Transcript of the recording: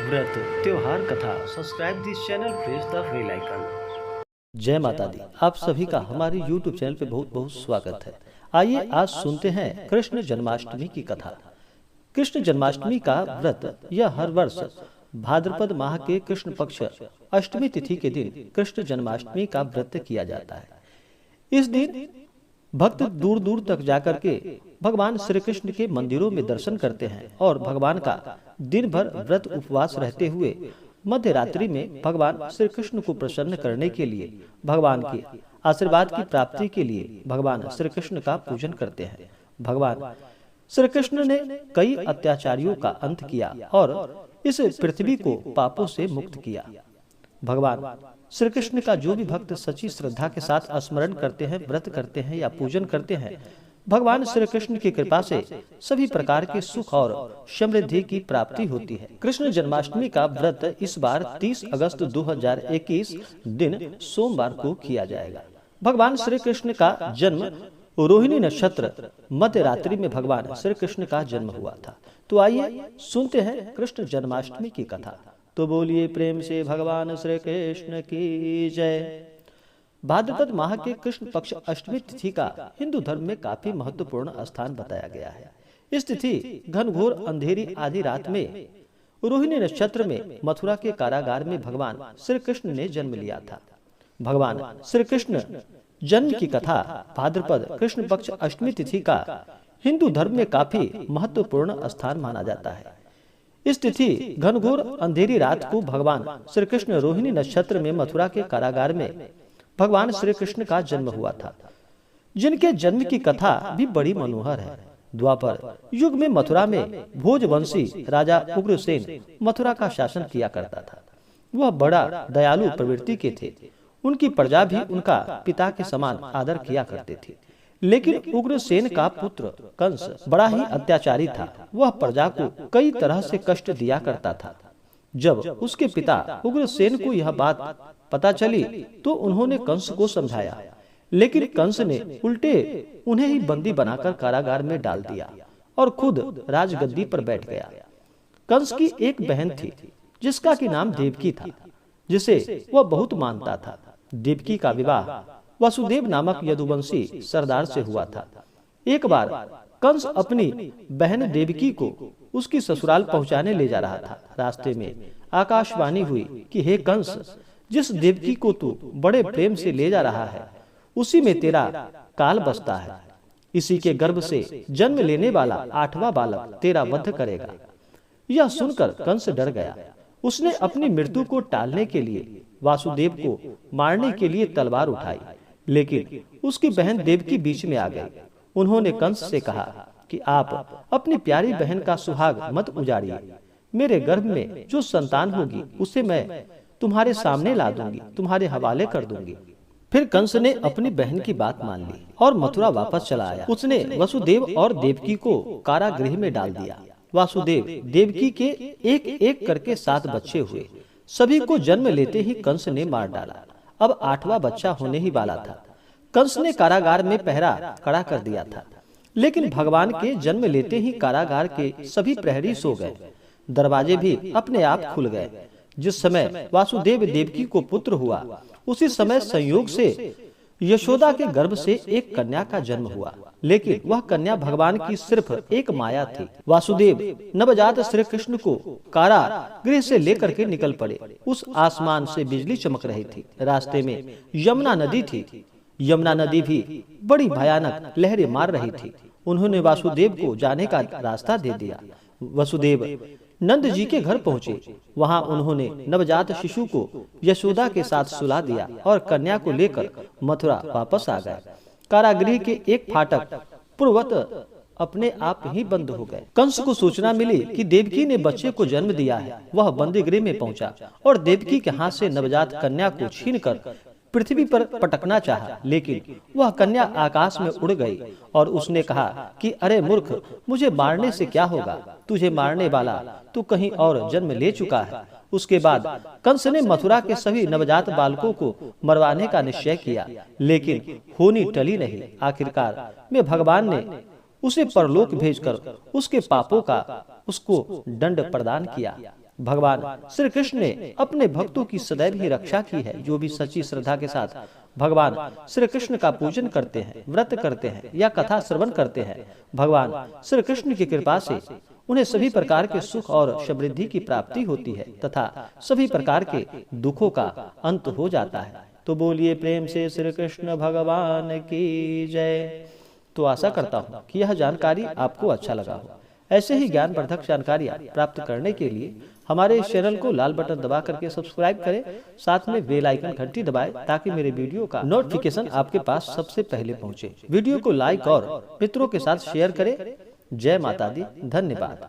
व्रत त्योहार कथा। Subscribe this channel, press the bell icon. जय माता दी। आप सभी का हमारे YouTube चैनल पे बहुत बहुत स्वागत है। आइए आज सुनते हैं कृष्ण जन्माष्टमी की कथा। कृष्ण जन्माष्टमी का व्रत यह हर वर्ष भाद्रपद माह के कृष्ण पक्ष अष्टमी तिथि के दिन कृष्ण जन्माष्टमी का व्रत किया जाता है। इस दिन भक्त दूर दूर तक जाकर के भगवान श्री कृष्ण के मंदिरों में दर्शन करते हैं और भगवान का दिन भर व्रत उपवास रहते हुए मध्य रात्रि में भगवान श्री कृष्ण को प्रसन्न करने के लिए, भगवान के आशीर्वाद की प्राप्ति के लिए भगवान श्री कृष्ण का पूजन करते हैं। भगवान श्री कृष्ण ने कई अत्याचारियों का अंत किया और इस पृथ्वी को पापों से मुक्त किया। भगवान श्री कृष्ण का जो भी भक्त सच्ची श्रद्धा के साथ स्मरण करते हैं, व्रत करते हैं या पूजन करते हैं, भगवान श्री कृष्ण की कृपा से सभी प्रकार के सुख और समृद्धि की प्राप्ति होती है। कृष्ण जन्माष्टमी का व्रत इस बार 30 अगस्त 2021 दिन सोमवार को किया जाएगा। भगवान श्री कृष्ण का जन्म रोहिणी नक्षत्र मध्य रात्रि में भगवान श्री कृष्ण का जन्म हुआ था। तो आइए सुनते हैं कृष्ण जन्माष्टमी की कथा। तो बोलिए प्रेम से भगवान श्री कृष्ण की जय। भाद्रपद माह के कृष्ण पक्ष अष्टमी तिथि का हिंदू धर्म में काफी महत्वपूर्ण स्थान बताया गया है। इस तिथि घनघोर अंधेरी आधी रात में रोहिणी नक्षत्र में मथुरा के कारागार में भगवान श्री कृष्ण ने जन्म लिया था। भगवान श्री कृष्ण जन्म की कथा भाद्रपद कृष्ण पक्ष अष्टमी तिथि का हिंदू धर्म में काफी महत्वपूर्ण स्थान माना जाता है। इस तिथि घनघोर अंधेरी रात को भगवान श्री कृष्ण रोहिणी नक्षत्र में मथुरा के कारागार में भगवान श्री कृष्ण का जन्म हुआ था, जिनके जन्म की कथा भी बड़ी मनोहर है। द्वापर युग में मथुरा में भोजवंशी राजा उग्रसेन मथुरा का शासन किया करता था। वह बड़ा दयालु प्रवृत्ति के थे। उनकी प्रजा भी उनका पिता के समान आदर किया करते थे। लेकिन उग्रसेन का पुत्र कंस बड़ा ही अत्याचारी था। वह प्रजा को कई तरह से कष्ट दिया करता था। जब उसके पिता उग्रसेन को यह बात पता चली तो उन्होंने कंस को समझाया, लेकिन कंस ने उल्टे उन्हें ही बंदी बनाकर कारागार में डाल दिया और खुद राजगद्दी पर बैठ गया। कंस की एक बहन थी जिसका की नाम देवकी था, जिसे वह बहुत मानता था। देवकी का विवाह वसुदेव नामक यदुवंशी सरदार से हुआ था। एक बार कंस अपनी बहन देवकी को उसकी ससुराल पहुंचाने ले जा रहा था। रास्ते में आकाशवाणी हुई कि हे कंस, जिस देवकी को तू बड़े प्रेम से ले जा रहा है उसी में तेरा काल बसता है। इसी के गर्भ से जन्म लेने वाला 8वां बालक तेरा वध करेगा। यह सुनकर कंस डर गया। उसने अपनी मृत्यु को टालने के लिए वासुदेव को मारने के लिए तलवार उठाई, लेकिन उसकी बहन देवकी बीच में आ गई। उन्होंने कंस से कहा कि आप अपनी प्यारी बहन का सुहाग मत उजाड़िए। मेरे गर्भ में जो संतान होगी उसे मैं तुम्हारे सामने ला दूंगी, तुम्हारे हवाले कर दूंगी। फिर कंस ने अपनी बहन की बात मान ली और मथुरा वापस चला आया। उसने वसुदेव और देवकी को कारागृह में डाल दिया। वासुदेव देवकी के एक एक करके 7 बच्चे हुए। सभी को जन्म लेते ही कंस ने मार डाला। अब 8वां बच्चा होने ही वाला था। कंस ने कारागार में पहरा खड़ा कर दिया था, लेकिन भगवान के जन्म लेते ही कारागार के सभी प्रहरी सो गए। दरवाजे भी अपने आप खुल गए। जिस समय वासुदेव देवकी को पुत्र हुआ, उसी समय संयोग से यशोदा के गर्भ से एक कन्या का जन्म हुआ, लेकिन वह कन्या भगवान की सिर्फ एक माया थी। वासुदेव नवजात श्री कृष्ण को कारागृह से लेकर के निकल पड़े। उस आसमान से बिजली चमक रही थी। रास्ते में यमुना नदी थी। यमुना नदी भी बड़ी भयानक लहरें मार रही थी। उन्होंने वासुदेव को जाने का रास्ता दे दिया। वसुदेव नंद जी के घर पहुँचे। वहाँ उन्होंने नवजात शिशु को यशोदा के साथ सुला दिया और कन्या को लेकर मथुरा वापस आ गए। कारागृह के एक फाटक पूर्वत अपने आप ही बंद हो गए। कंस को सूचना मिली कि देवकी ने बच्चे को जन्म दिया है। वह बंदी गृह में पहुंचा और देवकी के हाथ से नवजात कन्या को छीनकर पृथ्वी पर पटकना चाहा, लेकिन वह कन्या आकाश में उड़ गई और उसने कहा कि अरे मूर्ख, मुझे मारने से क्या होगा? तुझे मारने वाला तू कहीं और जन्म ले चुका है। उसके बाद कंस ने मथुरा के सभी नवजात बालकों को मरवाने का निश्चय किया, लेकिन होनी टली नहीं। आखिरकार में भगवान ने उसे परलोक भेजकर उसके पापों का उसको दंड प्रदान किया। भगवान श्री कृष्ण ने अपने भक्तों की सदैव ही रक्षा की है। जो भी सच्ची श्रद्धा के साथ भगवान श्री कृष्ण का पूजन करते हैं, व्रत करते हैं या कथा श्रवण करते हैं, भगवान श्री कृष्ण की कृपा से उन्हें सभी प्रकार के सुख और समृद्धि की प्राप्ति होती है तथा सभी प्रकार के दुखों का अंत हो जाता है। तो बोलिए प्रेम से श्री कृष्ण भगवान की जय। तो आशा करता हूँ कि यह जानकारी आपको अच्छा लगा हो। ऐसे ही ज्ञानवर्धक जानकारियाँ प्राप्त करने के लिए हमारे इस चैनल को लाल बटन दबा करके सब्सक्राइब करें, साथ में बेल आइकन घंटी दबाएं ताकि मेरे वीडियो का नोटिफिकेशन आपके पास सबसे पहले पहुंचे। वीडियो को लाइक और मित्रों के साथ शेयर करें। जय माता दी। धन्यवाद।